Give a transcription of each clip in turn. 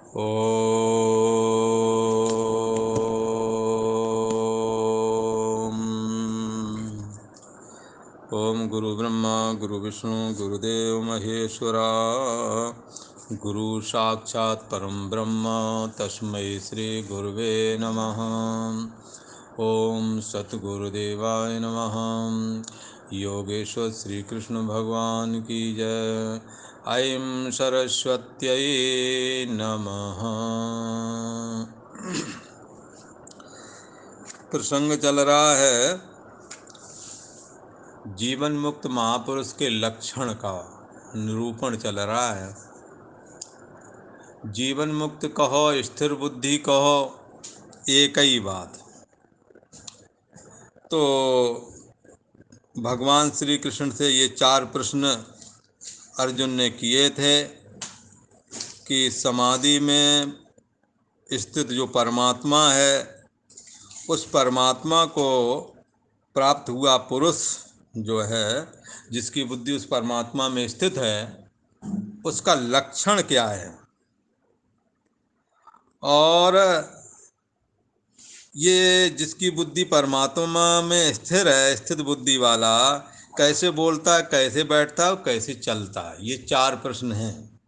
ओम गुरु ब्रह्मा गुरु विष्णु गुरुदेव महेश्वरा गुरु साक्षात् परम ब्रह्म तस्मै श्री गुरुवे नमः। ओम सतगुरुदेवाय नमः। योगेश्वर श्री कृष्ण भगवान की जय। ऐं सरस्वत्यै नमः। प्रसंग चल रहा है जीवन मुक्त महापुरुष के लक्षण का निरूपण चल रहा है। जीवन मुक्त कहो स्थिर बुद्धि कहो एक ही बात। तो भगवान श्री कृष्ण से ये 4 प्रश्न अर्जुन ने किए थे कि समाधि में स्थित जो परमात्मा है उस परमात्मा को प्राप्त हुआ पुरुष जो है जिसकी बुद्धि उस परमात्मा में स्थित है उसका लक्षण क्या है, और ये जिसकी बुद्धि परमात्मा में स्थिर है, स्थित बुद्धि वाला कैसे बोलता है, कैसे बैठता है और कैसे चलता है। ये 4 प्रश्न हैं।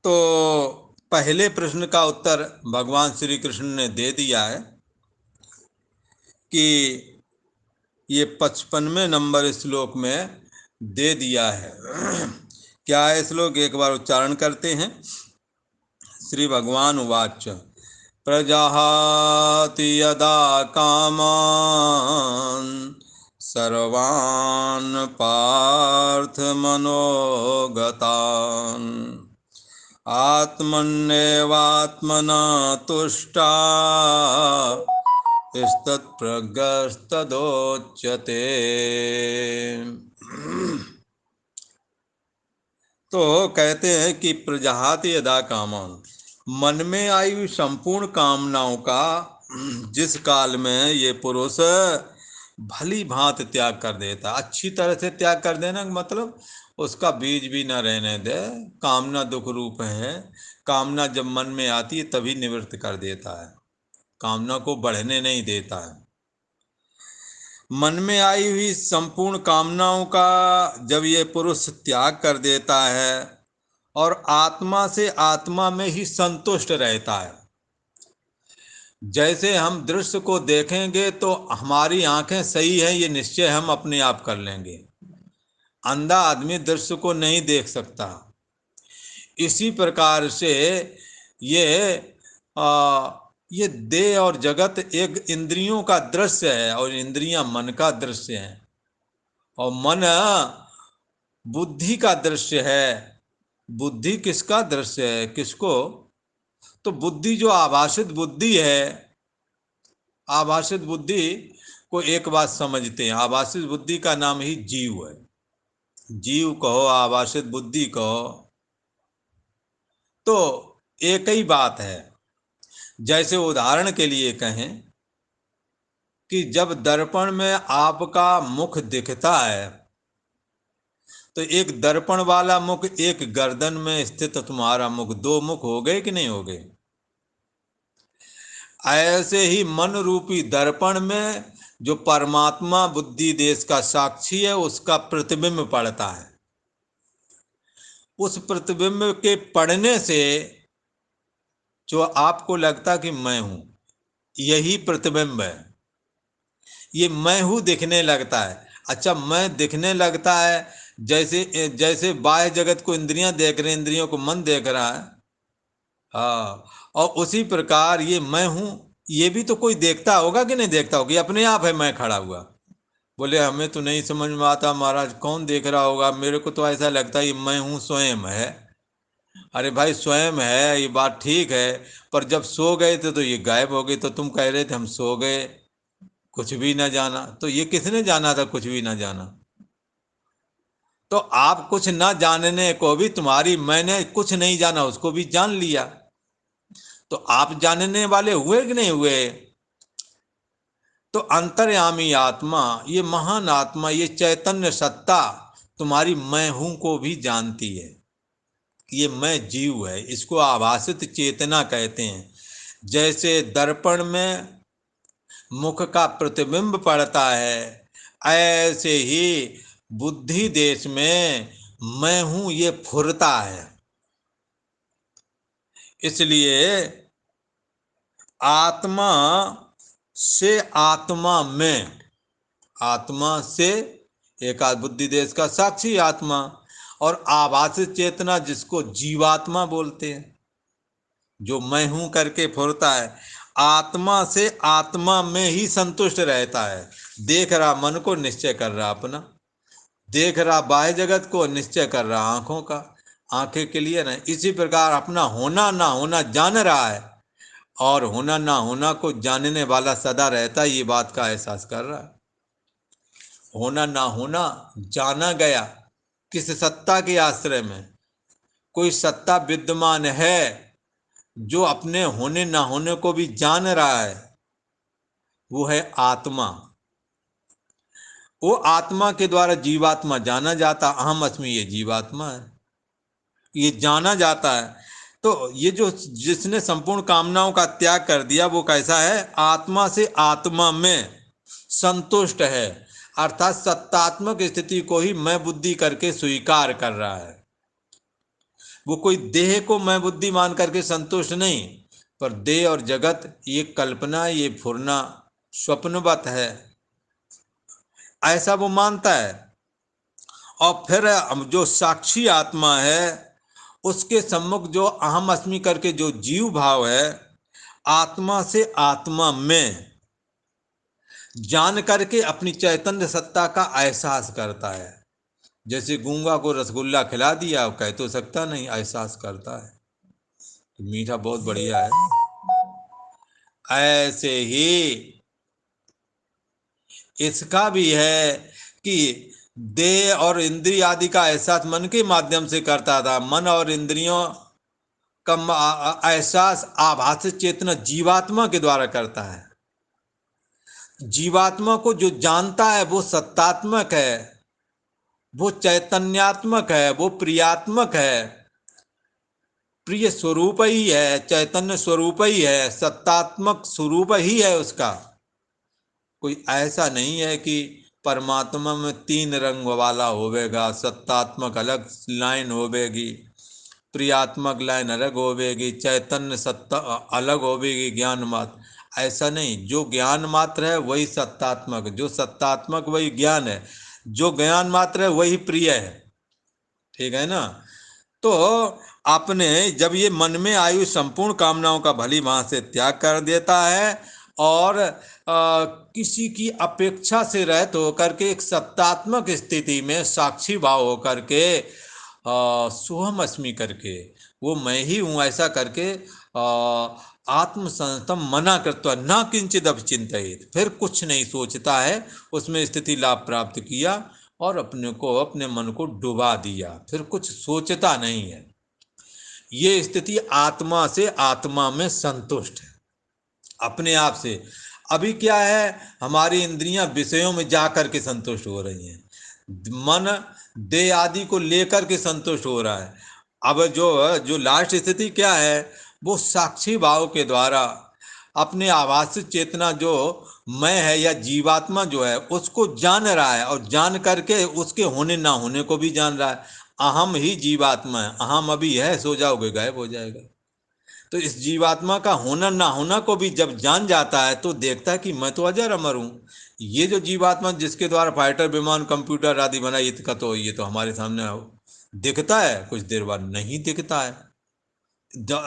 तो पहले प्रश्न का उत्तर भगवान श्री कृष्ण ने दे दिया है कि ये 55वें नंबर श्लोक में दे दिया है। क्या है श्लोक, एक बार उच्चारण करते हैं। श्री भगवान उवाच प्रजाहाति यदा कामान् सर्वान् पार्थ मनोगतान् आत्मन्नेवात्मना तुष्टा स्तत्प्रज्ञस्तदोच्यते। तो कहते हैं कि प्रजाहाति यदा कामान, मन में आई हुई संपूर्ण कामनाओं का जिस काल में ये पुरुष भली भांति त्याग कर देता, अच्छी तरह से त्याग कर देना मतलब उसका बीज भी न रहने दे। कामना दुख रूप है, कामना जब मन में आती है तभी निवृत्त कर देता है, कामना को बढ़ने नहीं देता है। मन में आई हुई संपूर्ण कामनाओं का जब ये पुरुष त्याग कर देता है और आत्मा से आत्मा में ही संतुष्ट रहता है। जैसे हम दृश्य को देखेंगे तो हमारी आंखें सही है ये निश्चय हम अपने आप कर लेंगे, अंधा आदमी दृश्य को नहीं देख सकता। इसी प्रकार से ये देह और जगत एक इंद्रियों का दृश्य है और इंद्रियां मन का दृश्य है और मन बुद्धि का दृश्य है। बुद्धि किसका दृश्य है, किसको? तो बुद्धि जो आभासित बुद्धि है, आभासित बुद्धि को एक बात समझते हैं, आभासित बुद्धि का नाम ही जीव है। जीव कहो आभासित बुद्धि कहो तो एक ही बात है। जैसे उदाहरण के लिए कहें कि जब दर्पण में आपका मुख दिखता है तो एक दर्पण वाला मुख, एक गर्दन में स्थित तुम्हारा मुख, 2 मुख हो गए कि नहीं हो गए? ऐसे ही मन रूपी दर्पण में जो परमात्मा बुद्धि देश का साक्षी है उसका प्रतिबिंब पड़ता है। उस प्रतिबिंब के पड़ने से जो आपको लगता कि मैं हूं, यही प्रतिबिंब है, ये मैं हूं दिखने लगता है। अच्छा, मैं दिखने लगता है जैसे जैसे बाह्य जगत को इंद्रियां देख रहे हैं, इंद्रियों को मन देख रहा है। हाँ, और उसी प्रकार ये मैं हूं ये भी तो कोई देखता होगा कि नहीं देखता होगा, ये अपने आप है मैं खड़ा हुआ। बोले हमें तो नहीं समझ में आता महाराज, कौन देख रहा होगा? मेरे को तो ऐसा लगता है ये मैं हूं स्वयं है। अरे भाई स्वयं है ये बात ठीक है, पर जब सो गए थे तो ये गायब हो गए, तो तुम कह रहे थे हम सो गए कुछ भी ना जाना, तो ये किसने जाना था कुछ भी ना जाना? तो आप कुछ ना जानने को भी तुम्हारी मैंने कुछ नहीं जाना उसको भी जान लिया, तो आप जानने वाले हुए कि नहीं हुए? तो अंतर्यामी आत्मा, ये महान आत्मा, ये चैतन्य सत्ता तुम्हारी मैं हूं को भी जानती है। ये मैं जीव है, इसको आभासित चेतना कहते हैं। जैसे दर्पण में मुख का प्रतिबिंब पड़ता है, ऐसे ही बुद्धि देश में मैं हूं ये फुरता है। इसलिए आत्मा से आत्मा में, आत्मा से एकाद बुद्धि देश का साक्षी आत्मा, और आभासित चेतना जिसको जीवात्मा बोलते हैं, जो मैं हूं करके फुरता है, आत्मा से आत्मा में ही संतुष्ट रहता है। देख रहा मन को, निश्चय कर रहा अपना, देख रहा बाह्य जगत को, निश्चय कर रहा आंखों का, आंखें के लिए नहीं। इसी प्रकार अपना होना ना होना जान रहा है, और होना ना होना को जानने वाला सदा रहता है, ये बात का एहसास कर रहा है। होना ना होना जाना गया किस सत्ता के आश्रय में? कोई सत्ता विद्यमान है जो अपने होने ना होने को भी जान रहा है, वो है आत्मा। वो आत्मा के द्वारा जीवात्मा जाना जाता, अहम अस्मि ये जीवात्मा है, ये जाना जाता है। तो ये जो जिसने संपूर्ण कामनाओं का त्याग कर दिया, वो कैसा है? आत्मा से आत्मा में संतुष्ट है, अर्थात सत्तात्मक स्थिति को ही मैं बुद्धि करके स्वीकार कर रहा है। वो कोई देह को मैं बुद्धि मान करके संतुष्ट नहीं, पर देह और जगत ये कल्पना, ये फुरना स्वप्नवत है, ऐसा वो मानता है। और फिर जो साक्षी आत्मा है, उसके सम्मुख जो अहम अस्मि करके जो जीव भाव है, आत्मा से आत्मा में जान करके अपनी चैतन्य सत्ता का एहसास करता है। जैसे गूंगा को रसगुल्ला खिला दिया, कह तो सकता नहीं, एहसास करता है मीठा बहुत बढ़िया है। ऐसे ही इसका भी है कि देह और इंद्रिय आदि का एहसास मन के माध्यम से करता था। मन और इंद्रियों का एहसास आभासित चेतना जीवात्मा के द्वारा करता है। जीवात्मा को जो जानता है वो सत्तात्मक है, वो चैतन्यात्मक है, वो प्रियात्मक है, प्रिय स्वरूप ही है, चैतन्य स्वरूप ही है, सत्तात्मक स्वरूप ही है उसका। कोई ऐसा नहीं है कि परमात्मा में तीन रंग वाला होवेगा, सत्तात्मक अलग लाइन होवेगी, प्रियात्मक लाइन अलग होवेगी, चैतन्य सत्ता अलग होवेगी, ज्ञान मात्र। ऐसा नहीं, जो ज्ञान मात्र है वही सत्तात्मक, जो सत्तात्मक वही ज्ञान है, जो ज्ञान मात्र है वही प्रिय है। ठीक है ना? तो आपने जब ये मन में आयु संपूर्ण कामनाओं का भली भांति से त्याग कर देता है, और किसी की अपेक्षा से रहित होकर के एक सत्तात्मक स्थिति में साक्षी भाव होकर के सोहम अस्मि करके, वो मैं ही हूँ ऐसा करके आत्मसंस्तम मना करता ना किंचित अपचिंतित, फिर कुछ नहीं सोचता है, उसमें स्थिति लाभ प्राप्त किया और अपने को, अपने मन को डुबा दिया, फिर कुछ सोचता नहीं है। ये स्थिति आत्मा से आत्मा में संतुष्ट है, अपने आप से। अभी क्या है, हमारी इंद्रियां विषयों में जाकर के संतुष्ट हो रही हैं, मन देह आदि को लेकर के संतुष्ट हो रहा है। अब जो लास्ट स्थिति क्या है, वो साक्षी भाव के द्वारा अपने आभासिक चेतना जो मैं है या जीवात्मा जो है उसको जान रहा है, और जान करके उसके होने ना होने को भी जान रहा है। अहम ही जीवात्मा है, अहम अभी है, सो जाओगे गायब हो जाएगा। तो इस जीवात्मा का होना ना होना को भी जब जान जाता है तो देखता है कि मैं तो अजर अमर हूँ। ये जो जीवात्मा जिसके द्वारा फाइटर विमान कंप्यूटर आदि बना, इसका तो ये तो हमारे सामने दिखता है, कुछ देर बाद नहीं दिखता है।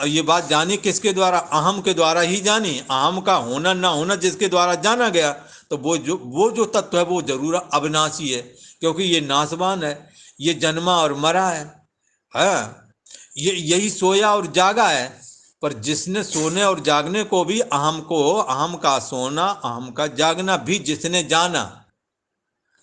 ये बात जानी किसके द्वारा? अहम के द्वारा ही जानी। अहम का होना ना होना जिसके द्वारा जाना गया, तो वो जो तत्व है वो जरूर अविनाशी है, क्योंकि ये नाशवान है, ये जन्मा और मरा है। ये यही सोया और जागा है। पर जिसने सोने और जागने को भी अहम को, अहम का सोना अहम का जागना भी जिसने जाना,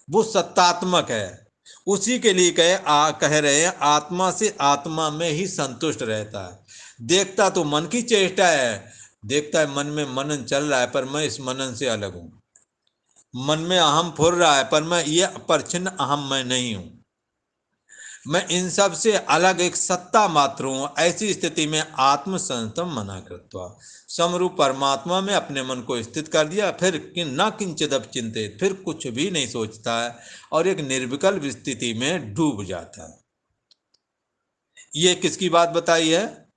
वो सत्तात्मक है। उसी के लिए कह रहे हैं आत्मा से आत्मा में ही संतुष्ट रहता है। देखता तो मन की चेष्टा है, देखता है मन में मनन चल रहा है, पर मैं इस मनन से अलग हूं। मन में अहम फुर रहा है, पर मैं ये परछिन्न अहम मैं नहीं हूं। मैं इन सब से अलग एक सत्ता मात्र हूं। ऐसी स्थिति में आत्मसंतम मना कृत्वा, समरूप परमात्मा में अपने मन को स्थित कर दिया, फिर न किंचिदप चिंतित, फिर कुछ भी नहीं सोचता है और एक निर्विकल्प स्थिति में डूब जाता है। ये किसकी बात बताई है?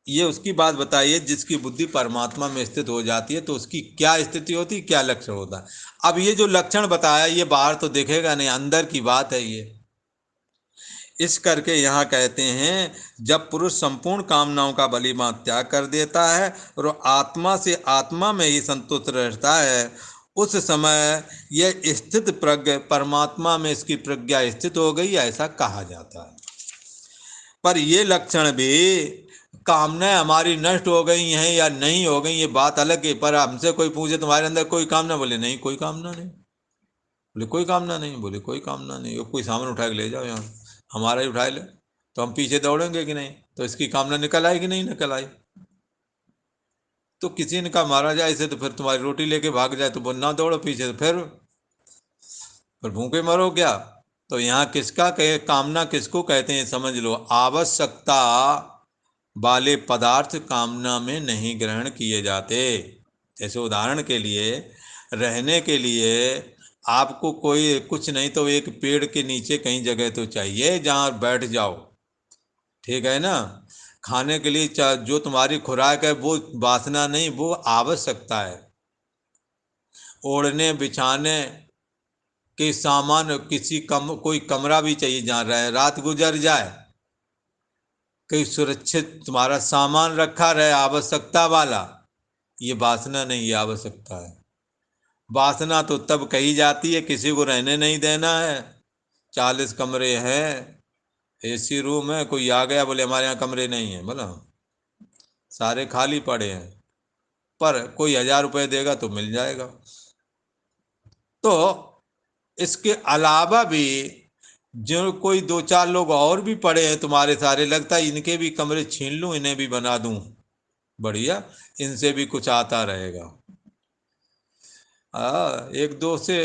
ये उसकी बात बताई है जिसकी बुद्धि परमात्मा में स्थित हो जाती है। तो उसकी क्या स्थिति होती है, क्या लक्षण होता है? अब ये जो लक्षण बताया ये बाहर तो दिखेगा नहीं, अंदर की बात है ये। इस करके यहाँ कहते हैं, जब पुरुष संपूर्ण कामनाओं का बलिदान त्याग कर देता है और आत्मा से आत्मा में ही संतुष्ट रहता है, उस समय यह स्थित प्रज्ञ परमात्मा में इसकी प्रज्ञा स्थित हो गई, ऐसा कहा जाता है। पर ये लक्षण भी, कामनाएं हमारी नष्ट हो गई हैं या नहीं हो गई ये बात अलग है। पर हमसे कोई पूछे तुम्हारे अंदर कोई कामना, बोले नहीं कोई कामना नहीं। बोले कोई कामना नहीं, बोले कोई कामना नहीं। कोई सामान उठा के ले जाओ यहाँ, हमारा ही उठा ले, तो हम पीछे दौड़ेंगे कि नहीं? तो इसकी कामना निकल आई कि नहीं निकल आई? तो किसी ने कहा महाराज ऐसे तो फिर तुम्हारी रोटी लेके भाग जाए तो बोल ना दौड़ो पीछे, तो फिर भूखे मरो क्या? तो यहाँ किसका कहे, कामना किसको कहते हैं समझ लो। आवश्यकता वाले पदार्थ कामना में नहीं ग्रहण किए जाते। जैसे उदाहरण के लिए, रहने के लिए आपको कोई कुछ नहीं तो एक पेड़ के नीचे कहीं जगह तो चाहिए जहाँ बैठ जाओ, ठीक है ना? खाने के लिए जो तुम्हारी खुराक है वो वासना नहीं, वो आवश्यकता है। ओढ़ने बिछाने के सामान, कोई कमरा भी चाहिए जहाँ रहे, रात गुजर जाए, कहीं सुरक्षित तुम्हारा सामान रखा रहे आवश्यकता वाला, ये वासना नहीं, ये आवश्यकता है। वासना तो तब कही जाती है किसी को रहने नहीं देना है, 40 कमरे हैं, एसी रूम है, कोई आ गया बोले हमारे यहाँ कमरे नहीं है, बोला सारे खाली पड़े हैं, पर कोई 1000 रुपये देगा तो मिल जाएगा। तो इसके अलावा भी जो कोई 2-4 लोग और भी पड़े हैं तुम्हारे सारे, लगता है इनके भी कमरे छीन लूं, इन्हें भी बना दूं, बढ़िया, इनसे भी कुछ आता रहेगा। एक दो से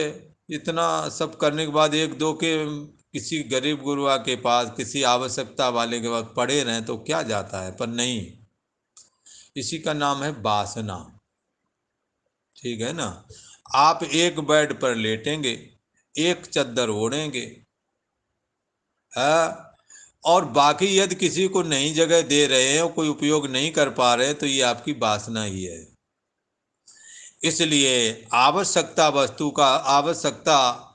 इतना सब करने के बाद एक दो के किसी गरीब गुरुआ के पास, किसी आवश्यकता वाले के पास पड़े रहें तो क्या जाता है, पर नहीं, इसी का नाम है वासना। ठीक है ना? आप एक बेड पर लेटेंगे, एक चद्दर ओढ़ेंगे, और बाकी यदि किसी को नई जगह दे रहे हैं और कोई उपयोग नहीं कर पा रहे हैं तो ये आपकी वासना ही है। इसलिए आवश्यकता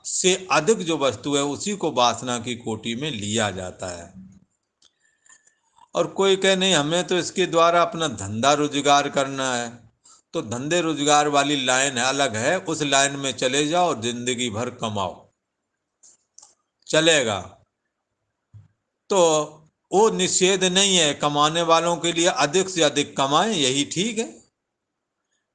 से अधिक जो वस्तु है उसी को वासना की कोटि में लिया जाता है। और कोई कहे नहीं हमें तो इसके द्वारा अपना धंधा रोजगार करना है, तो धंधे रोजगार वाली लाइन है, अलग है, उस लाइन में चले जाओ और जिंदगी भर कमाओ, चलेगा। तो वो निषेध नहीं है, कमाने वालों के लिए अधिक से अधिक कमाएं, यही ठीक है।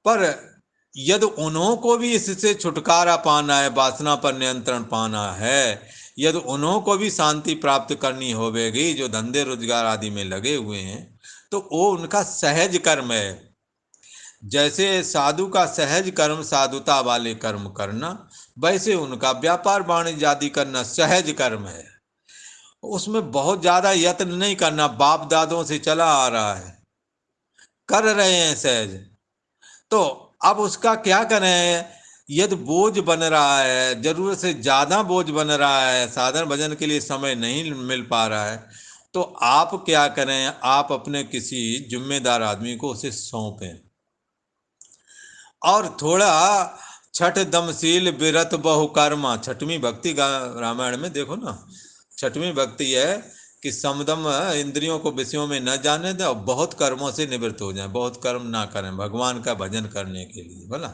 पर यदि उन्हों को भी इससे छुटकारा पाना है, वासना पर नियंत्रण पाना है, यदि उन्हों को भी शांति प्राप्त करनी होगी जो धंधे रोजगार आदि में लगे हुए हैं, तो वो उनका सहज कर्म है। जैसे साधु का सहज कर्म साधुता वाले कर्म करना, वैसे उनका व्यापार वाणिज्य आदि करना सहज कर्म है। उसमें बहुत ज्यादा यत्न नहीं करना, बाप दादों से चला आ रहा है, कर रहे हैं सहज। तो अब उसका क्या करें? यदि बोझ बन रहा है, जरूरत से ज्यादा बोझ बन रहा है, साधन भजन के लिए समय नहीं मिल पा रहा है, तो आप क्या करें? आप अपने किसी जिम्मेदार आदमी को उसे सौंपें, और थोड़ा छठ दमशील विरत बहुकर्मा, छठवीं भक्ति रामायण में देखो ना, छठवीं भक्ति है कि समदम इंद्रियों को विषयों में न जाने दें और बहुत कर्मों से निवृत्त हो जाएं, बहुत कर्म ना करें भगवान का भजन करने के लिए, बोला।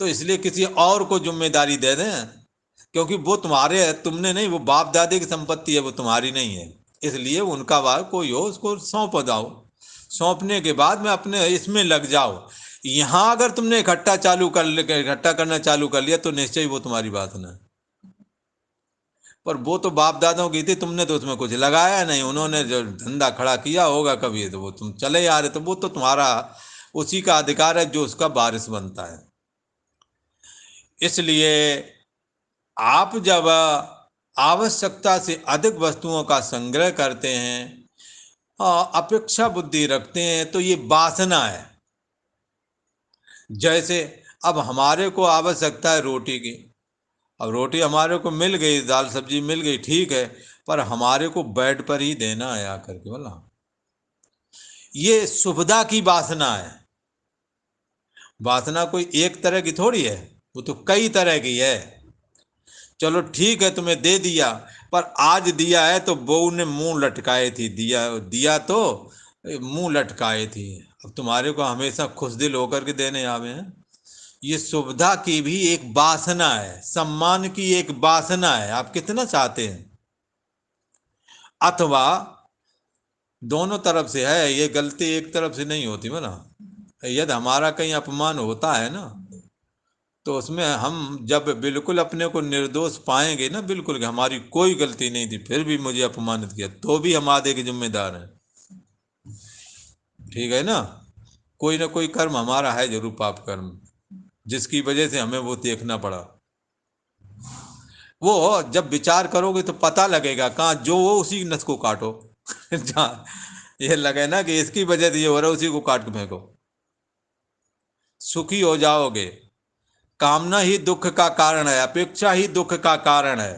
तो इसलिए किसी और को जिम्मेदारी दे दें, क्योंकि वो तुम्हारे है, तुमने नहीं, वो बाप दादे की संपत्ति है, वो तुम्हारी नहीं है। इसलिए उनका वार कोई हो उसको सौंप दो। सौंपने के बाद में अपने इसमें लग जाओ। यहाँ अगर तुमने इकट्ठा करना चालू कर लिया तो निश्चय वो तुम्हारी बात ना, पर वो तो बाप दादाओं की थी, तुमने तो उसमें कुछ लगाया नहीं, उन्होंने जो धंधा खड़ा किया होगा कभी तो वो तुम चले आ रहे, तो वो तो तुम्हारा उसी का अधिकार है जो उसका वारिस बनता है। इसलिए आप जब आवश्यकता से अधिक वस्तुओं का संग्रह करते हैं, अपेक्षा बुद्धि रखते हैं, तो ये वासना है। जैसे अब हमारे को आवश्यकता है रोटी की, अब रोटी हमारे को मिल गई, दाल सब्जी मिल गई, ठीक है, पर हमारे को बेड पर ही देना है आकर के, बोला ये सुविधा की वासना है। वासना कोई एक तरह की थोड़ी है, वो तो कई तरह की है। चलो ठीक है, तुम्हें दे दिया, पर आज दिया है तो बहू ने मुंह लटकाए थी, दिया दिया तो मुंह लटकाए थी। अब तुम्हारे को हमेशा खुश दिल होकर के देने आवे हैं। ये सुविधा की भी एक वासना है, सम्मान की एक वासना है, आप कितना चाहते हैं। अथवा दोनों तरफ से है, ये गलती एक तरफ से नहीं होती है ना। यदि हमारा कहीं अपमान होता है ना, तो उसमें हम जब बिल्कुल अपने को निर्दोष पाएंगे ना, बिल्कुल कि हमारी कोई गलती नहीं थी फिर भी मुझे अपमानित किया, तो भी हम आधे के जिम्मेदार हैं। ठीक है ना। कोई ना कोई कर्म हमारा है जरूर, पाप कर्म, जिसकी वजह से हमें वो देखना पड़ा। वो जब विचार करोगे तो पता लगेगा, कहाँ जो हो उसी नस को काटो। जहाँ ये लगे ना कि इसकी वजह से ये हो रहा है, उसी को काट के फेंको, सुखी हो जाओगे। कामना ही दुख का कारण है, अपेक्षा ही दुख का कारण है।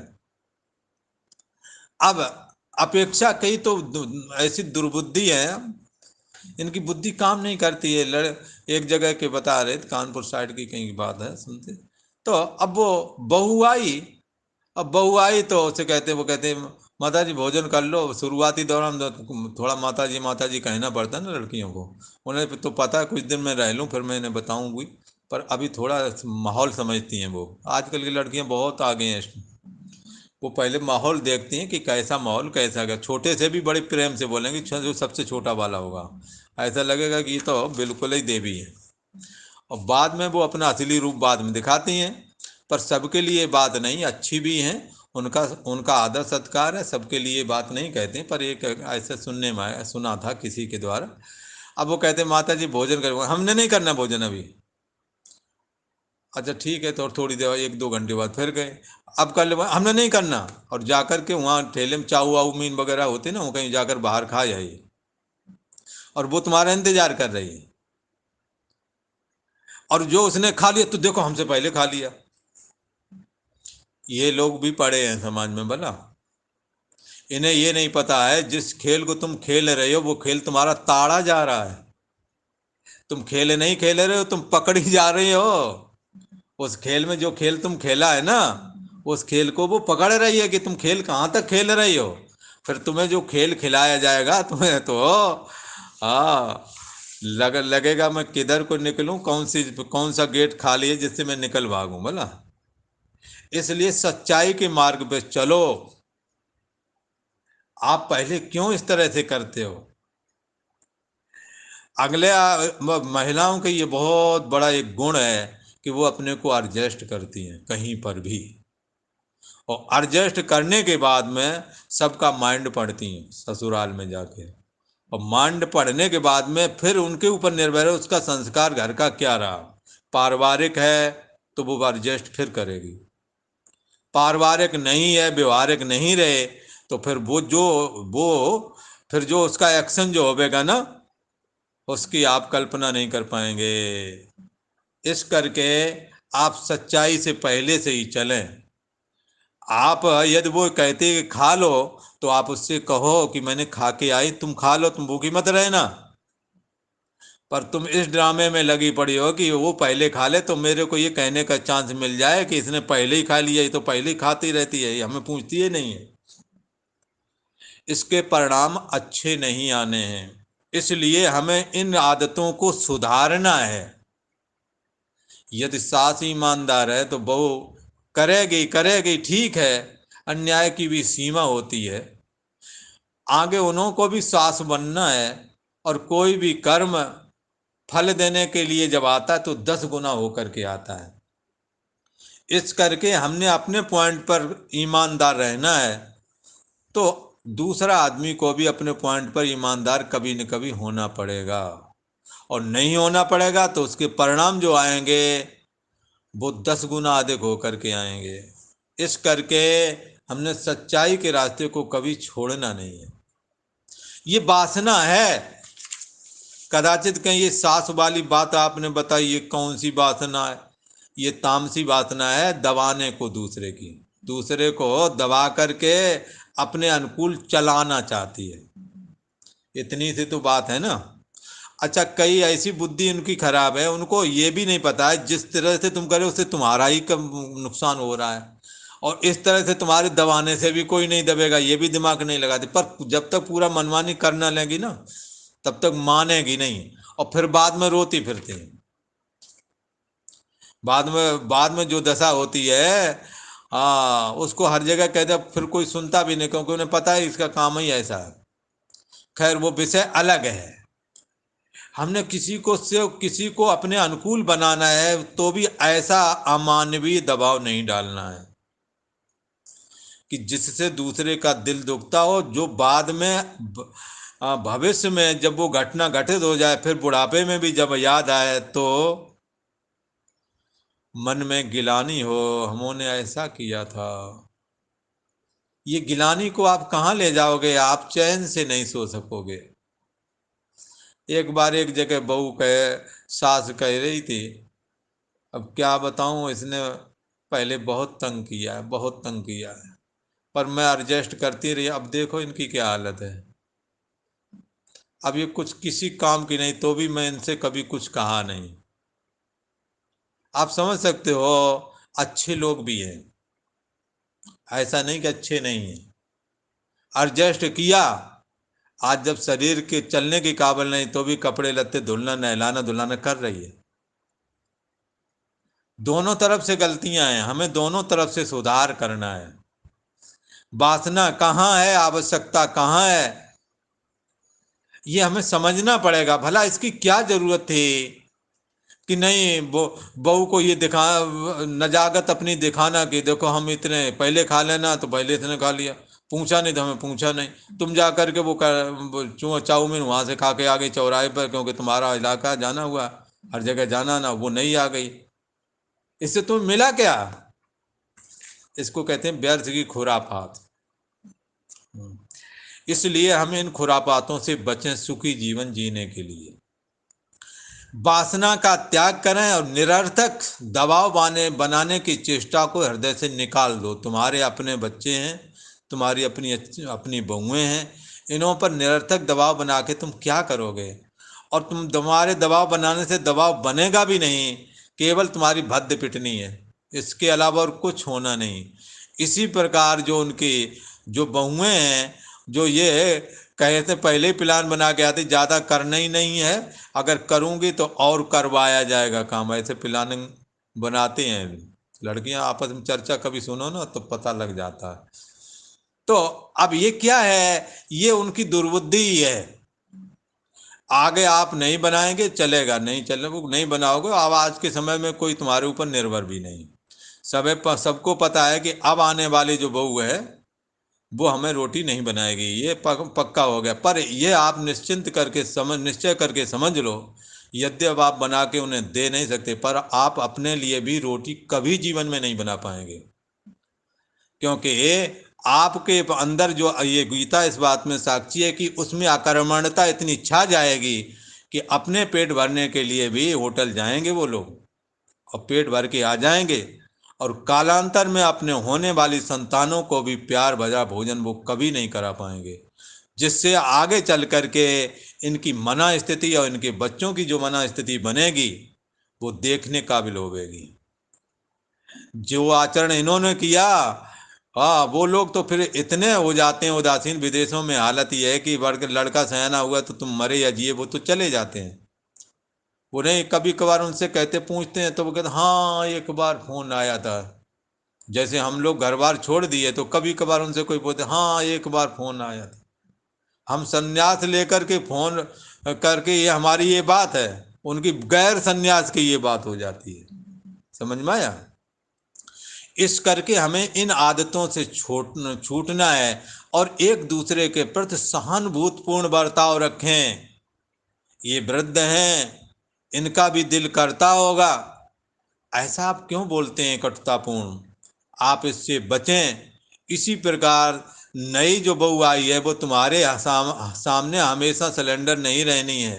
अब अपेक्षा कई तो ऐसी दुर्बुद्धि है, इनकी बुद्धि काम नहीं करती है। एक जगह के बता रहे थे, कानपुर साइड की कहीं की बात है सुनते, तो अब वो बहू आई। अब बहू आई तो उसे कहते, वो कहते माता जी भोजन कर लो। शुरुआती दौरान तो थोड़ा माता जी कहना पड़ता है ना लड़कियों को, उन्हें तो पता है कुछ दिन मैं रह लूँ फिर मैं इन्हें बताऊंगी, पर अभी थोड़ा माहौल समझती हैं वो। आजकल की लड़कियां बहुत आगे हैं, वो पहले माहौल देखती हैं कि कैसा माहौल कैसा क्या। छोटे से भी बड़े प्रेम से बोलेंगे, जो सबसे छोटा वाला होगा ऐसा लगेगा कि ये तो बिल्कुल ही देवी है, और बाद में वो अपना असली रूप बाद में दिखाती हैं। पर सबके लिए बात नहीं, अच्छी भी हैं, उनका उनका आदर सत्कार है, सबके लिए बात नहीं कहते हैं। पर एक ऐसे सुनने में सुना था किसी के द्वारा। अब वो कहते माता जी भोजन करो, हमने नहीं करना भोजन अभी। अच्छा ठीक है, तो और थोड़ी देर एक दो घंटे बाद फिर गए, अब कर ले, हमने नहीं करना। और जाकर के वहाँ ठेले में चाऊ वाऊ मीन वगैरह होते ना, वो कहीं जाकर बाहर खा जाइए, और वो तुम्हारा इंतजार कर रही है। और जो उसने खा लिया तो देखो हमसे पहले खा लिया। ये लोग भी पड़े हैं समाज में भला, इन्हें ये नहीं पता है जिस खेल को तुम खेल रहे हो वो खेल तुम्हारा ताड़ा जा रहा है। तुम खेल नहीं खेल रहे हो, तुम पकड़ी जा रहे हो। उस खेल में जो खेल तुम खेला है ना, उस खेल को वो पकड़ रही है कि तुम खेल कहाँ तक खेल रही हो। फिर तुम्हें जो खेल खिलाया जाएगा तुम्हें तो हाँ लगेगा मैं किधर को निकलूं, कौन सा गेट खाली है जिससे मैं निकल भागूं भला। इसलिए सच्चाई के मार्ग पे चलो। आप पहले क्यों इस तरह से करते हो। अगले महिलाओं का ये बहुत बड़ा एक गुण है कि वो अपने को एडजस्ट करती हैं कहीं पर भी, और एडजस्ट करने के बाद में सबका माइंड पढ़ती हैं ससुराल में जाके। और माइंड पढ़ने के बाद में फिर उनके ऊपर निर्भर है उसका संस्कार घर का क्या रहा। पारिवारिक है तो वो एडजस्ट फिर करेगी, पारिवारिक नहीं है, व्यवहारिक नहीं रहे, तो फिर वो फिर जो उसका एक्शन जो होगा ना, उसकी आप कल्पना नहीं कर पाएंगे। इस करके आप सच्चाई से पहले से ही चलें। आप यदि वो कहते हैं कि खा लो, तो आप उससे कहो कि मैंने खा के आई, तुम खा लो, तुम भूखी मत रहना। पर तुम इस ड्रामे में लगी पड़ी हो कि वो पहले खा ले तो मेरे को ये कहने का चांस मिल जाए कि इसने पहले ही खा लिया, ये तो पहले ही खाती रहती है, ये हमें पूछती है नहीं है। इसके परिणाम अच्छे नहीं आने हैं। इसलिए हमें इन आदतों को सुधारना है। यदि सास ईमानदार है तो बहू करेगी करेगी, ठीक है, अन्याय की भी सीमा होती है। आगे उन्हों को भी सास बनना है, और कोई भी कर्म फल देने के लिए जब आता है तो 10 गुना होकर के आता है। इस करके हमने अपने पॉइंट पर ईमानदार रहना है, तो दूसरा आदमी को भी अपने पॉइंट पर ईमानदार कभी न कभी होना पड़ेगा। और नहीं होना पड़ेगा तो उसके परिणाम जो आएंगे वो 10 गुना अधिक होकर के आएंगे। इस करके हमने सच्चाई के रास्ते को कभी छोड़ना नहीं है। ये वासना है। कदाचित कहीं ये सास वाली बात आपने बताई, ये कौन सी वासना है? ये तामसी वासना है, दबाने को दूसरे की, दूसरे को दबा करके अपने अनुकूल चलाना चाहती है। इतनी सी तो बात है ना। अच्छा, कई ऐसी बुद्धि उनकी खराब है, उनको ये भी नहीं पता है जिस तरह से तुम करे उससे तुम्हारा ही कम नुकसान हो रहा है, और इस तरह से तुम्हारे दबाने से भी कोई नहीं दबेगा, ये भी दिमाग नहीं लगाती। पर जब तक पूरा मनमानी करना लेगी ना, तब तक मानेगी नहीं, और फिर बाद में रोती फिरती है। बाद में जो दशा होती है, हाँ, उसको हर जगह कहते फिर कोई सुनता भी नहीं, क्योंकि उन्हें पता है इसका काम ही ऐसा है। खैर, वो विषय अलग है। हमने किसी को अपने अनुकूल बनाना है, तो भी ऐसा अमानवीय दबाव नहीं डालना है कि जिससे दूसरे का दिल दुखता हो, जो बाद में भविष्य में जब वो घटना घटित हो जाए, फिर बुढ़ापे में भी जब याद आए तो मन में गिलानी हो, हमने ऐसा किया था। ये गिलानी को आप कहाँ ले जाओगे? आप चैन से नहीं सो सकोगे। एक बार एक जगह बहू कहे, सास कह रही थी, अब क्या बताऊं, इसने पहले बहुत तंग किया है, बहुत तंग किया है, पर मैं एडजस्ट करती रही, अब देखो इनकी क्या हालत है। अब ये कुछ किसी काम की नहीं, तो भी मैं इनसे कभी कुछ कहा नहीं। आप समझ सकते हो, अच्छे लोग भी हैं, ऐसा नहीं कि अच्छे नहीं हैं, एडजस्ट किया। आज जब शरीर के चलने की काबिल नहीं, तो भी कपड़े लत्ते धुलना, नहलाना धुलाना कर रही है। दोनों तरफ से गलतियां हैं, हमें दोनों तरफ से सुधार करना है। वासना कहाँ है, आवश्यकता कहाँ है, ये हमें समझना पड़ेगा। भला इसकी क्या जरूरत थी कि नहीं वो बहू को ये दिखा, नजाकत अपनी दिखाना कि देखो हम इतने पहले खा लेना, तो पहले इतने खा लिया, पूछा नहीं तो हमें पूछा नहीं, तुम जा करके वो चाउमीन वहां से खा के आ गई चौराहे पर, क्योंकि तुम्हारा इलाका जाना हुआ, हर जगह जाना ना, वो नहीं आ गई। इससे तुम्हें मिला क्या? इसको कहते हैं व्यर्थ की खुरापात। इसलिए हमें इन खुरापातों से बचें सुखी जीवन जीने के लिए। वासना का त्याग करें और निरर्थक दबाव बनाने की चेष्टा को हृदय से निकाल दो। तुम्हारे अपने बच्चे हैं, तुम्हारी अपनी अपनी बहुएं हैं, इन्हों पर निरर्थक दबाव बना के तुम क्या करोगे? और तुम्हारे दबाव बनाने से दबाव बनेगा भी नहीं, केवल तुम्हारी भद्द पिटनी है, इसके अलावा और कुछ होना नहीं। इसी प्रकार जो उनकी जो बहुएं हैं, जो ये कहते पहले ही प्लान बना के आती, ज़्यादा करना ही नहीं है, अगर करूँगी तो और करवाया जाएगा काम, ऐसे प्लानिंग बनाते हैं लड़कियां आपस में। चर्चा कभी सुनो ना तो पता लग जाता है। तो अब ये क्या है? ये उनकी दुर्बुद्धि ही है। आगे आप नहीं बनाएंगे चलेगा, नहीं चले वो नहीं बनाओगे। अब आज के समय में कोई तुम्हारे ऊपर निर्भर भी नहीं, सबको पता है कि अब आने वाली जो बहू है वो हमें रोटी नहीं बनाएगी, ये पक्का हो गया। पर ये आप निश्चय करके समझ लो, यद्यप आप बना के उन्हें दे नहीं सकते, पर आप अपने लिए भी रोटी कभी जीवन में नहीं बना पाएंगे, क्योंकि आपके अंदर जो ये गीता इस बात में साक्षी है कि उसमें आक्रमणता इतनी छा जाएगी कि अपने पेट भरने के लिए भी होटल जाएंगे वो लोग, और पेट भर के आ जाएंगे, और कालांतर में अपने होने वाली संतानों को भी प्यार भरा भोजन वो कभी नहीं करा पाएंगे, जिससे आगे चल करके इनकी मना स्थिति और इनके बच्चों की जो मना स्थिति बनेगी वो देखने काबिल होगी। जो आचरण इन्होंने किया, हाँ, वो लोग तो फिर इतने हो जाते हैं उदासीन। विदेशों में हालत ये है कि वर्ग लड़का सयाना हुआ तो तुम मरे या जिए, वो तो चले जाते हैं। वो नहीं, कभी कभार उनसे कहते पूछते हैं तो वो कहते हाँ एक बार फोन आया था। जैसे हम लोग घर बार छोड़ दिए तो कभी कभार उनसे कोई बोलते हाँ एक बार फोन आया था। हम संन्यास लेकर के फोन करके ये हमारी ये बात है, उनकी गैर संन्यास की ये बात हो जाती है। समझ में आया? इस करके हमें इन आदतों से छूटना है, और एक दूसरे के प्रति सहानुभूतिपूर्ण बर्ताव रखें। ये वृद्ध हैं, इनका भी दिल करता होगा, ऐसा आप क्यों बोलते हैं कटुतापूर्ण? आप इससे बचें। इसी प्रकार नई जो बहू आई है वो तुम्हारे सामने हमेशा सिलेंडर नहीं रहनी है।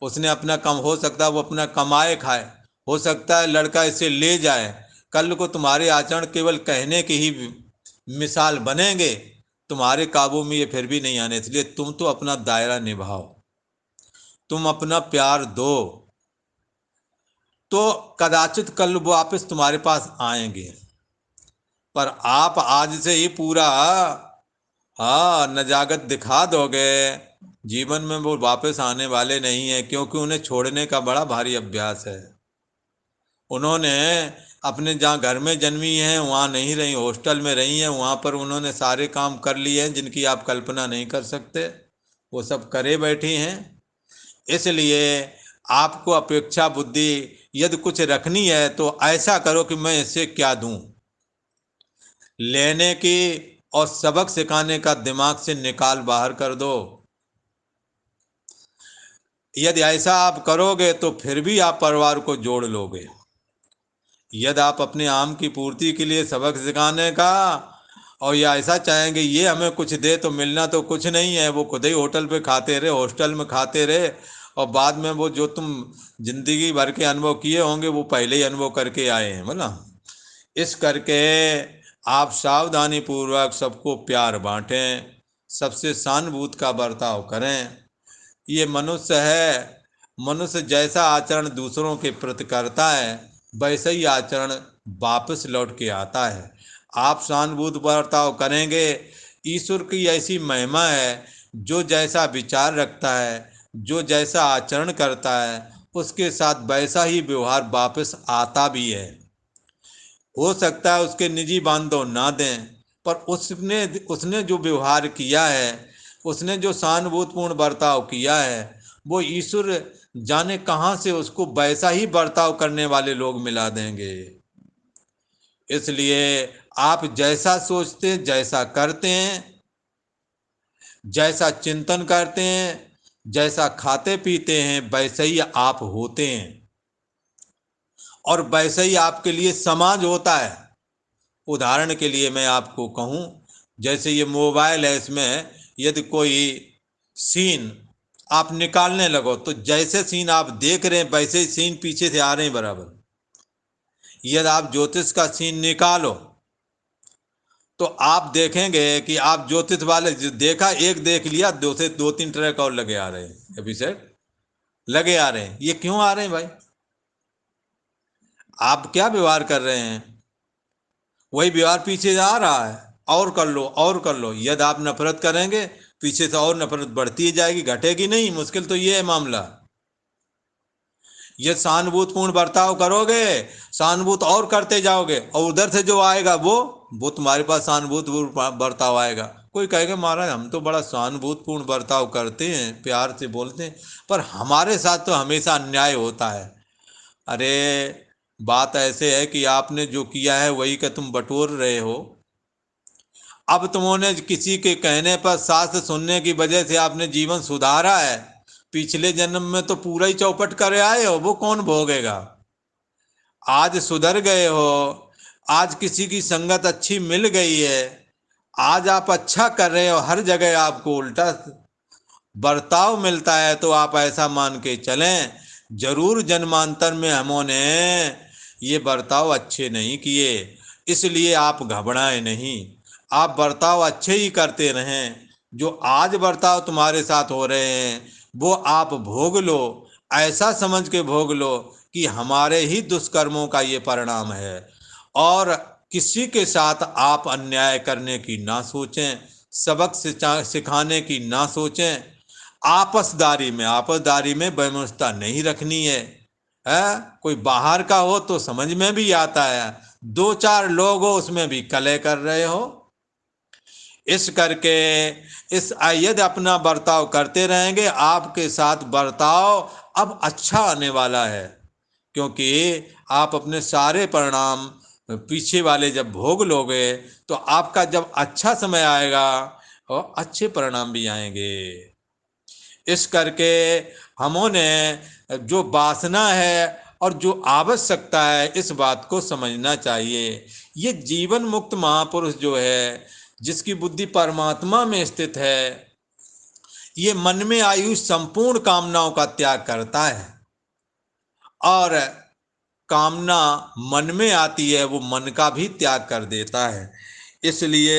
उसने अपना कम हो सकता है वो अपना कमाए खाए, हो सकता है लड़का इसे ले जाए। कल को तुम्हारे आचरण केवल कहने की ही मिसाल बनेंगे, तुम्हारे काबू में ये फिर भी नहीं आने। इसलिए तुम तो अपना दायरा निभाओ, तुम अपना प्यार दो, तो कदाचित कल वो वापस तुम्हारे पास आएंगे। पर आप आज से ही पूरा नजाकत दिखा दोगे, जीवन में वो वापस आने वाले नहीं है, क्योंकि उन्हें छोड़ने का बड़ा भारी अभ्यास है। उन्होंने अपने जहाँ घर में जन्मी हैं वहाँ नहीं रही, हॉस्टल में रही हैं, वहाँ पर उन्होंने सारे काम कर लिए हैं जिनकी आप कल्पना नहीं कर सकते, वो सब करे बैठी हैं। इसलिए आपको अपेक्षा बुद्धि यदि कुछ रखनी है तो ऐसा करो कि मैं इससे क्या दूं, लेने की और सबक सिखाने का दिमाग से निकाल बाहर कर दो। यदि ऐसा आप करोगे तो फिर भी आप परिवार को जोड़ लोगे। यदि आप अपने आम की पूर्ति के लिए सबक सिखाने का और या ऐसा चाहेंगे ये हमें कुछ दे तो मिलना तो कुछ नहीं है, वो खुद ही होटल पे खाते रहे, हॉस्टल में खाते रहे, और बाद में वो जो तुम जिंदगी भर के अनुभव किए होंगे वो पहले ही अनुभव करके आए हैं बोला। इस करके आप सावधानी पूर्वक सबको प्यार बांटें, सबसे सहानुभूति का बर्ताव करें। ये मनुष्य है, मनुष्य जैसा आचरण दूसरों के प्रति करता है वैसे ही आचरण वापस लौट के आता है। आप सहानुभूति बर्ताव करेंगे, ईश्वर की ऐसी महिमा है, जो जैसा विचार रखता है, जो जैसा आचरण करता है, उसके साथ वैसा ही व्यवहार वापस आता भी है। हो सकता है उसके निजी बांधव ना दें, पर उसने उसने जो व्यवहार किया है, उसने जो सहानुभूतिपूर्ण बर्ताव किया है, वो ईश्वर जाने कहाँ से उसको वैसा ही बर्ताव करने वाले लोग मिला देंगे। इसलिए आप जैसा सोचते हैं, जैसा करते हैं, जैसा चिंतन करते हैं, जैसा खाते पीते हैं, वैसे ही आप होते हैं और वैसे ही आपके लिए समाज होता है। उदाहरण के लिए मैं आपको कहूँ, जैसे ये मोबाइल है, इसमें यदि कोई सीन आप निकालने लगो तो जैसे सीन आप देख रहे हैं वैसे ही सीन पीछे से आ रहे हैं बराबर। यदि आप ज्योतिष का सीन निकालो तो आप देखेंगे कि आप ज्योतिष वाले जो देखा एक देख लिया, दो से दो तीन ट्रैक और लगे आ रहे हैं, एपिसोड लगे आ रहे हैं। ये क्यों आ रहे हैं भाई? आप क्या व्यवहार कर रहे हैं, वही व्यवहार पीछे आ रहा है, और कर लो और कर लो। यदि आप नफरत करेंगे पीछे से और नफरत बढ़ती जाएगी, घटेगी नहीं। मुश्किल तो ये है मामला। ये सहानुभूतिपूर्ण बर्ताव करोगे, सहानुभूत और करते जाओगे, और उधर से जो आएगा वो तुम्हारे पास सहानुभूतिपूर्ण बर्ताव आएगा। कोई कहेगा महाराज हम तो बड़ा सहानुभूतिपूर्ण बर्ताव करते हैं, प्यार से बोलते हैं, पर हमारे साथ तो हमेशा अन्याय होता है। अरे बात ऐसे है कि आपने जो किया है वही का तुम बटोर रहे हो। अब तुमने किसी के कहने पर शास्त्र सुनने की वजह से आपने जीवन सुधारा है, पिछले जन्म में तो पूरा ही चौपट कर आए हो, वो कौन भोगेगा? आज सुधर गए हो, आज किसी की संगत अच्छी मिल गई है, आज आप अच्छा कर रहे हो, हर जगह आपको उल्टा बर्ताव मिलता है, तो आप ऐसा मान के चलें जरूर जन्मांतर में हमने ये बर्ताव अच्छे नहीं किए। इसलिए आप घबराएं नहीं, आप बर्ताव अच्छे ही करते रहें। जो आज बर्ताव तुम्हारे साथ हो रहे हैं वो आप भोग लो, ऐसा समझ के भोग लो कि हमारे ही दुष्कर्मों का ये परिणाम है। और किसी के साथ आप अन्याय करने की ना सोचें, सबक सिखाने की ना सोचें। आपसदारी में वैमनस्यता नहीं रखनी है? कोई बाहर का हो तो समझ में भी आता है, दो चार लोग हो उसमें भी कलह कर रहे हो। इस करके इस यदि अपना बर्ताव करते रहेंगे, आपके साथ बर्ताव अब अच्छा आने वाला है, क्योंकि आप अपने सारे परिणाम पीछे वाले जब भोग लोगे तो आपका जब अच्छा समय आएगा और अच्छे परिणाम भी आएंगे। इस करके हमने जो वासना है और जो आवश्यकता है इस बात को समझना चाहिए। ये जीवन मुक्त महापुरुष जो है, जिसकी बुद्धि परमात्मा में स्थित है, ये मन में आई संपूर्ण कामनाओं का त्याग करता है। और कामना मन में आती है, वो मन का भी त्याग कर देता है। इसलिए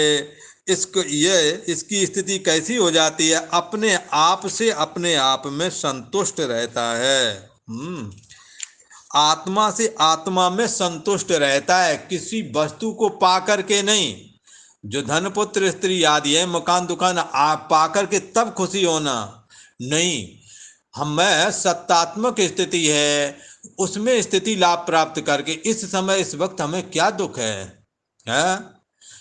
इसकी स्थिति कैसी हो जाती है? अपने आप से अपने आप में संतुष्ट रहता है। आत्मा से आत्मा में संतुष्ट रहता है, किसी वस्तु को पा करके नहीं। जो धन पुत्र स्त्री आदि है, मकान दुकान आप पा करके तब खुशी होना नहीं। हमें सत्तात्मक स्थिति है, उसमें स्थिति लाभ प्राप्त करके इस समय इस वक्त हमें क्या दुख है?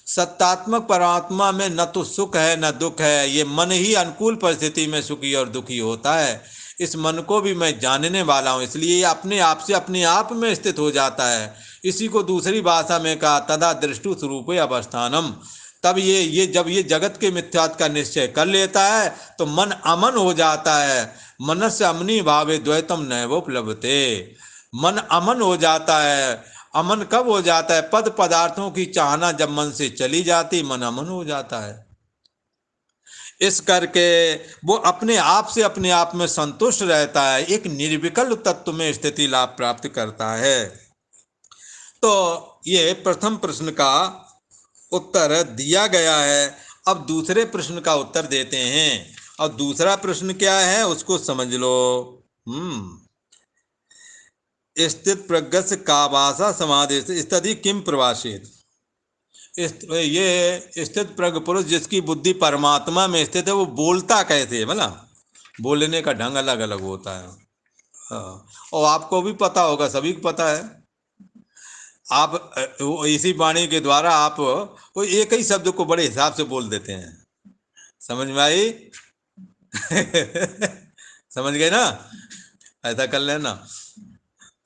सत्तात्मक परमात्मा में न तो सुख है न दुख है। ये मन ही अनुकूल परिस्थिति में सुखी और दुखी होता है। इस मन को भी मैं जानने वाला हूँ, इसलिए ये अपने आप से अपने आप में स्थित हो जाता है। इसी को दूसरी भाषा में कहा तदा दृष्टु स्वरूपे अवस्थानम। तब ये जब ये जगत के मिथ्यात्व का निश्चय कर लेता है तो मन अमन हो जाता है। मनस्य अमनी भावे द्वैतम नैवोपलब्धते। मन अमन हो जाता है। अमन कब हो जाता है? पद पदार्थों की चाहना जब मन से चली जाती, मन अमन हो जाता है। इस करके वो अपने आप से अपने आप में संतुष्ट रहता है, एक निर्विकल्प तत्व में स्थिति लाभ प्राप्त करता है। तो ये प्रथम प्रश्न का उत्तर दिया गया है। अब दूसरे प्रश्न का उत्तर देते हैं। और दूसरा प्रश्न क्या है उसको समझ लो। स्थित प्रज्ञस्य का भाषा समाधि स्थिति किम प्रवासित। ये स्थित प्रज्ञ पुरुष जिसकी बुद्धि परमात्मा में स्थित है, वो बोलता कैसे है? बोला बोलने का ढंग अलग अलग होता है। हाँ, और आपको भी पता होगा, सभी को पता है। आप इसी वाणी के द्वारा आप वो एक ही शब्द को बड़े हिसाब से बोल देते हैं। समझ में आई? समझ गए ना? ऐसा कर लेना,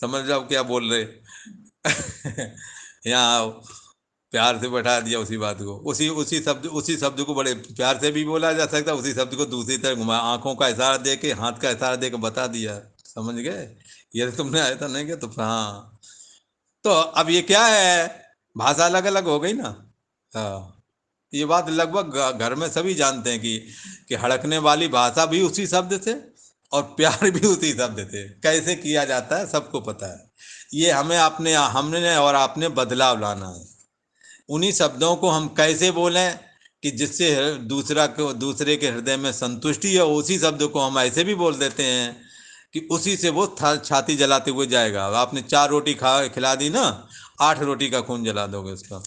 समझ जाओ क्या बोल रहे। यहाँ प्यार से बैठा दिया उसी बात को, उसी शब्द को बड़े प्यार से भी बोला जा सकता है, उसी शब्द को दूसरी तरह घुमा, आंखों का इशारा दे के, हाथ का इशारा दे के बता दिया। समझ गए? ये तुमने आया था नहीं क्या? तो हाँ, तो अब ये क्या है, भाषा अलग अलग हो गई ना। हाँ, ये बात लगभग घर में सभी जानते हैं कि हड़कने वाली भाषा भी उसी शब्द से और प्यार भी उसी शब्द से कैसे किया जाता है, सबको पता है। ये हमने और आपने बदलाव लाना है। उन्हीं शब्दों को हम कैसे बोलें कि जिससे दूसरे के हृदय में संतुष्टि है, उसी शब्द को हम ऐसे भी बोल देते हैं कि उसी से वो छाती जलाते हुए जाएगा। आपने 4 रोटी खिला दी ना, 8 रोटी का खून जला दोगे उसका।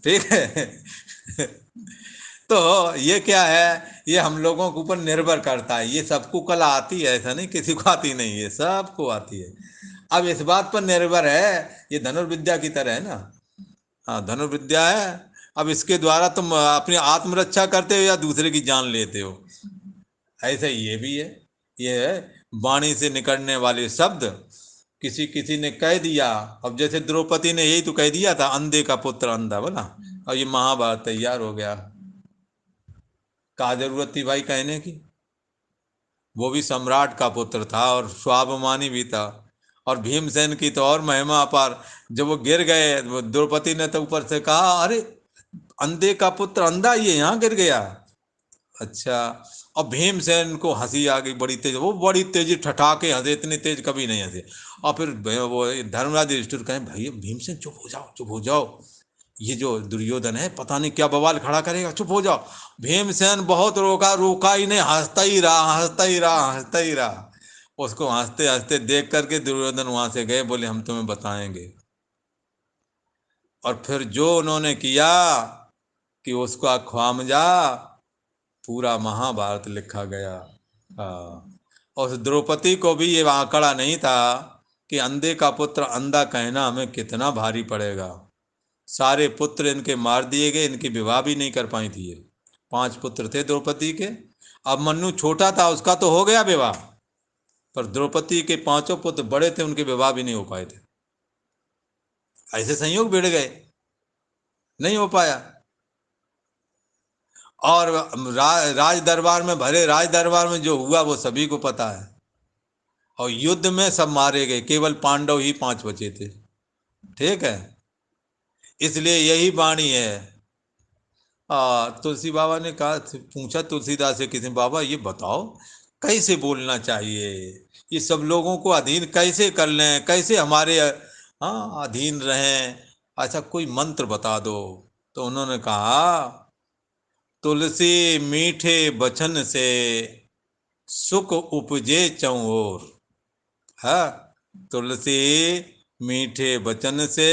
ठीक है। तो ये क्या है, ये हम लोगों के ऊपर निर्भर करता है। ये सबको कला आती है, ऐसा नहीं किसी को आती नहीं है, सबको आती है। अब इस बात पर निर्भर है, ये धनुर्विद्या की तरह है ना। हाँ, धनुर्विद्या है। अब इसके द्वारा तुम अपनी आत्मरक्षा करते हो या दूसरे की जान लेते हो। ऐसे ही ये भी है। ये है वाणी से निकलने वाले शब्द। किसी किसी ने कह दिया, अब जैसे द्रौपदी ने यही तो कह दिया था, अंधे का पुत्र अंधा, बोला, और ये महाभारत तैयार हो गया। क्या जरूरत थी भाई कहने की? वो भी सम्राट का पुत्र था और स्वाभिमानी भी था। और भीमसेन की तो और महिमा अपार। जब वो गिर गए, द्रौपदी ने तो ऊपर से कहा, अरे अंधे का पुत्र अंधा ये यहाँ गिर गया। अच्छा। और भीमसेन को हंसी आ गई बड़ी तेज, वो बड़ी तेजी ठठाके हंसे, इतनी तेज कभी नहीं हंसे। और फिर वो धर्मराज युधिष्ठिर कहे, भाई भीमसेन चुप हो जाओ, चुप हो जाओ, ये जो दुर्योधन है पता नहीं क्या बवाल खड़ा करेगा, चुप हो जाओ। भीमसेन बहुत रोका, रोका ही नहीं, हंसता ही रहा, हंसता ही रहा, हंसता ही रहा। उसको हंसते हंसते देख करके दुर्योधन वहां से गए, बोले हम तुम्हें बताएंगे। और फिर जो उन्होंने किया कि उसका ख्वामजा पूरा महाभारत लिखा गया। हाँ, और उस द्रौपदी को भी ये आंकड़ा नहीं था कि अंधे का पुत्र अंधा कहना हमें कितना भारी पड़ेगा। सारे पुत्र इनके मार दिए गए, इनकी विवाह भी नहीं कर पाई थी ये। 5 पुत्र थे द्रौपदी के। अब मन्नु छोटा था, उसका तो हो गया विवाह, पर द्रौपदी के 5 पुत्र बड़े थे, उनके विवाह भी नहीं हो पाए थे। ऐसे संयोग भिड़ गए, नहीं हो पाया। और राज दरबार में, भरे राज दरबार में जो हुआ वो सभी को पता है। और युद्ध में सब मारे गए, केवल पांडव ही 5 बचे थे। ठीक है, इसलिए यही वाणी है। तुलसी बाबा ने कहा, पूछा तुलसीदास से किसी, बाबा ये बताओ कैसे बोलना चाहिए, ये सब लोगों को अधीन कैसे कर लें, कैसे हमारे अधीन रहें, अच्छा कोई मंत्र बता दो। तो उन्होंने कहा, तुलसी मीठे बचन से सुख उपजे चहुँ ओर। है, तुलसी मीठे बचन से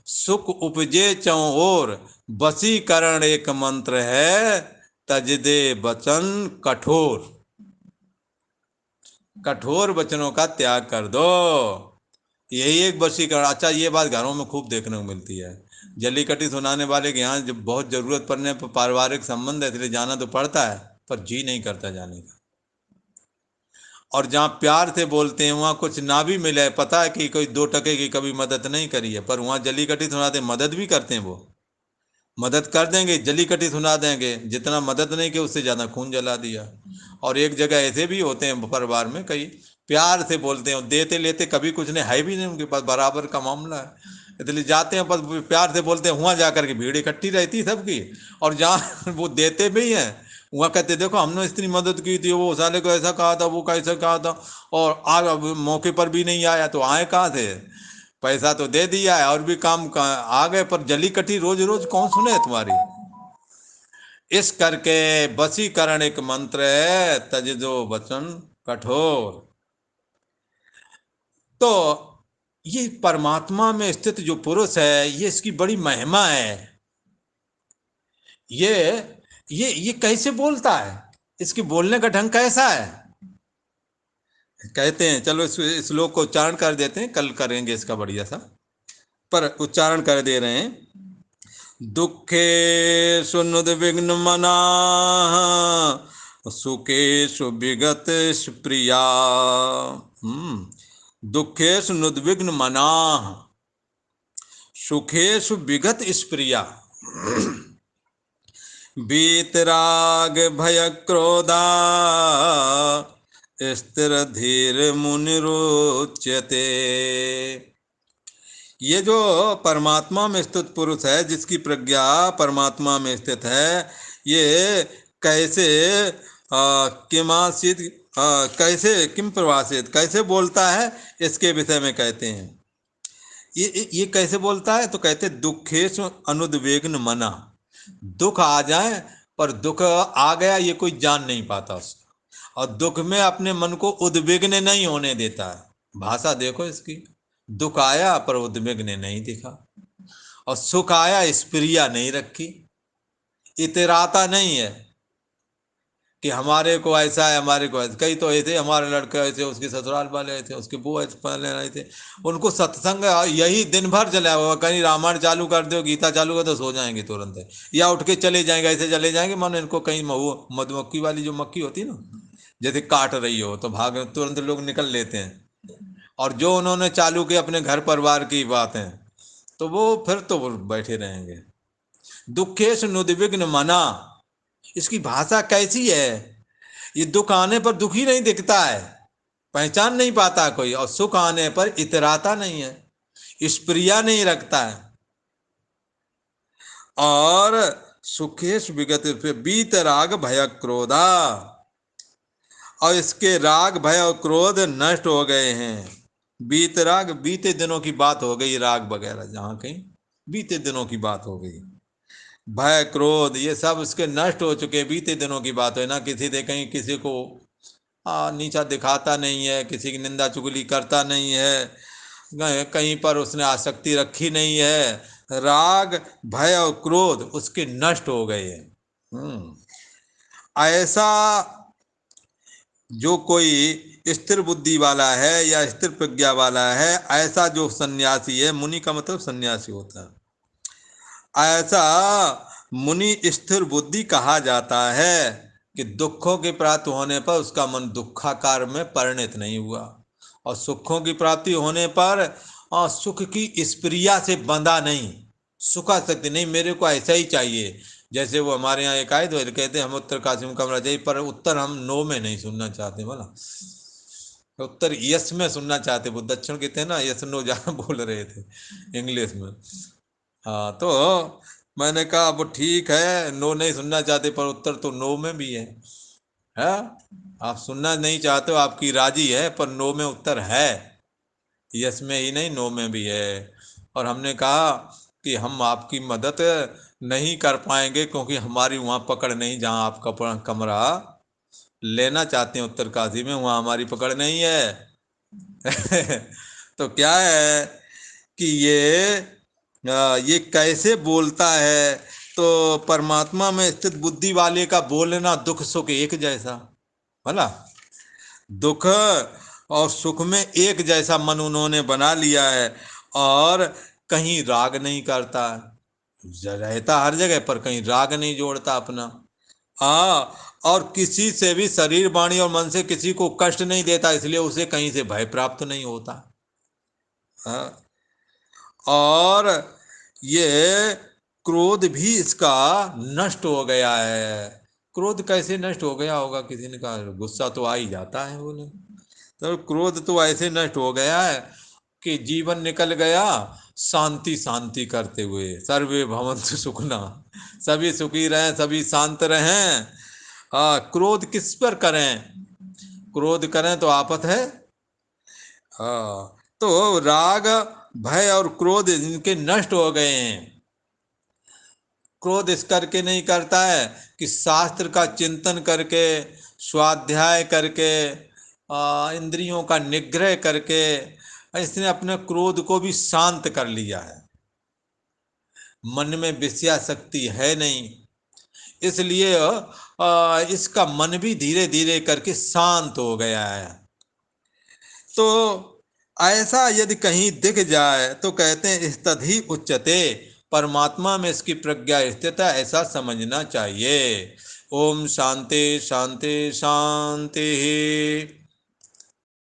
सुख उपजे चहुँ ओर, वशीकरण एक मंत्र है, तज दे वचन कठोर। कठोर वचनों का त्याग कर दो, यही एक वशीकरण। अच्छा, ये बात घरों में खूब देखने को मिलती है। जल्लीकट्टी सुनाने वाले के यहाँ जब बहुत जरूरत पड़ने पर, पारिवारिक संबंध है इसलिए जाना तो पड़ता है, पर जी नहीं करता जाने का। और जहाँ प्यार से बोलते हैं वहाँ कुछ ना भी मिले, पता है कि कोई 2 टके की कभी मदद नहीं करी है, पर वहाँ जल्लीकट्टी सुनाते मदद भी करते हैं। वो मदद कर देंगे, जल्लीकट्टी सुना देंगे, जितना मदद नहीं की उससे ज़्यादा खून जला दिया। और एक जगह ऐसे भी होते हैं परिवार में, कई प्यार से बोलते हैं, देते लेते कभी कुछ नहीं है भी नहीं उनके पास, बराबर का मामला है, इसलिए जाते हैं बस प्यार से बोलते हैं, वहाँ जाकर के भीड़ इकट्ठी रहती है सबकी। और जहाँ वो देते भी हैं वहाँ कहते देखो हमने इतनी मदद की थी, वो साले को ऐसा कहा था, वो कैसा कहा था, और आज मौके पर भी नहीं आया, तो आए कहाँ थे, पैसा तो दे दिया है और भी काम आ गए, पर जल्लीकट्टी रोज रोज कौन सुने तुम्हारी। इस करके वशीकरण एक मंत्र है, तज दो वचन कठोर। तो ये परमात्मा में स्थित जो पुरुष है, ये इसकी बड़ी महिमा है। ये ये कैसे बोलता है, इसकी बोलने का ढंग कैसा है। कहते हैं, चलो इस श्लोक को उच्चारण कर देते हैं, कल करेंगे इसका बढ़िया सा, पर उच्चारण कर दे रहे हैं। दुखेषु नुद्विग्नमनाः सुखेषु विगत प्रिया। दुखेषु नुद्विग्नमनाः सुखेषु विगत स्प्रिया। वीतराग भय क्रोधा स्थिर धीर मुनिरोच्यते। ये जो परमात्मा में स्थित पुरुष है, जिसकी प्रज्ञा परमात्मा में स्थित है, ये कैसे किमासित, कैसे किम प्रवासित, कैसे बोलता है, इसके विषय में कहते हैं। ये कैसे बोलता है, तो कहते दुखेश अनुद्वेग्न मना। दुख आ जाए, पर दुख आ गया ये कोई जान नहीं पाता उसका, और दुख में अपने मन को उद्विग्न नहीं होने देता है। भाषा देखो इसकी, दुख आया पर उद्विग्न नहीं दिखा, और सुख आया स्प्रिया नहीं रखी, इतराता नहीं है कि हमारे को ऐसा है, हमारे को ऐसा। कई तो ऐसे हमारे लड़के ऐसे, उसके ससुराल वाले ऐसे, उसके वो ऐसे पहले रहे थे, उनको सत्संग यही दिन भर चला हुआ, कहीं रामायण चालू कर दो, गीता चालू कर दो, सो जाएंगे तुरंत, या उठ के चले जाएंगे, ऐसे चले जाएंगे मानो इनको कहीं मधुमक्खी वाली जो मक्खी होती है ना, जैसे काट रही हो तो भाग तुरंत लोग निकल लेते हैं। और जो उन्होंने चालू की अपने घर परिवार की बातें, तो वो फिर तो वो बैठे रहेंगे। दुखेश नुद्विग्न मना, इसकी भाषा कैसी है, ये दुख आने पर दुखी नहीं दिखता है, पहचान नहीं पाता कोई, और सुख आने पर इतराता नहीं है, स्प्रिया नहीं रखता है। और सुखेश विगत बीत राग भय क्रोधा, और इसके राग भय और क्रोध नष्ट हो गए हैं। बीत राग, बीते दिनों की बात हो गई, राग वगैरह जहां कहीं बीते दिनों की बात हो गई, भय क्रोध ये सब उसके नष्ट हो चुके, बीते दिनों की बात है ना। किसी से कहीं किसी को नीचा दिखाता नहीं है, किसी की निंदा चुगली करता नहीं है, कहीं पर उसने आसक्ति रखी नहीं है, राग भय और क्रोध उसके नष्ट हो गए हैं। ऐसा जो कोई स्थिर बुद्धि वाला है या स्थिर प्रज्ञा वाला है, ऐसा जो सन्यासी है, मुनि का मतलब सन्यासी होता है, ऐसा मुनि स्थिर बुद्धि कहा जाता है कि दुखों की प्राप्ति होने पर उसका मन दुखाकार में परिणत नहीं हुआ, और सुखों की प्राप्ति होने पर सुख की स्प्रिया से बंधा नहीं, सुखासक्ति नहीं, मेरे को ऐसा ही चाहिए, जैसे वो हमारे यहाँ एक आए तो कहते हैं हम उत्तर काशी में कमरा चाहिए, पर उत्तर हम नो में नहीं सुनना चाहते, बोला उत्तर यस में सुनना चाहते। वो दक्षिण कहते हैं ना, यस नो जहाँ बोल रहे थे इंग्लिश में। हाँ, तो मैंने कहा वो ठीक है, नो नहीं सुनना चाहते, पर उत्तर तो नो में भी है। आप सुनना नहीं चाहते हो, आपकी राजी है, पर नो में उत्तर है, यस में ही नहीं नो में भी है। और हमने कहा कि हम आपकी मदद नहीं कर पाएंगे, क्योंकि हमारी वहाँ पकड़ नहीं, जहाँ आप कमरा लेना चाहते हैं उत्तर काशी में, वहाँ हमारी पकड़ नहीं है। तो क्या है कि ये कैसे बोलता है, तो परमात्मा में स्थित बुद्धि वाले का बोलना दुख सुख एक जैसा, भला दुख और सुख में एक जैसा मन उन्होंने बना लिया है, और कहीं राग नहीं करता, रहता हर जगह पर कहीं राग नहीं जोड़ता अपना। हाँ, और किसी से भी शरीर वाणी और मन से किसी को कष्ट नहीं देता, इसलिए उसे कहीं से भय प्राप्त नहीं होता। हाँ, और ये क्रोध भी इसका नष्ट हो गया है। क्रोध कैसे नष्ट हो गया होगा, किसी ने कहा गुस्सा तो आ ही जाता है, बोले तो क्रोध तो ऐसे नष्ट हो गया है कि जीवन निकल गया शांति शांति करते हुए, सर्वे भवन्तु सुखना, सभी सुखी रहें, सभी शांत रहें। क्रोध किस पर करें, क्रोध करें तो आफत है। तो राग भय और क्रोध इनके नष्ट हो गए हैं। क्रोध इस करके नहीं करता है कि शास्त्र का चिंतन करके, स्वाध्याय करके, इंद्रियों का निग्रह करके इसने अपने क्रोध को भी शांत कर लिया है। मन में विषयाशक्ति है नहीं, इसलिए इसका मन भी धीरे धीरे करके शांत हो गया है। तो ऐसा यदि कहीं दिख जाए तो कहते हैं तभी उच्चते, परमात्मा में इसकी प्रज्ञा स्थित है, ऐसा समझना चाहिए। ओम शांति शांति शांति।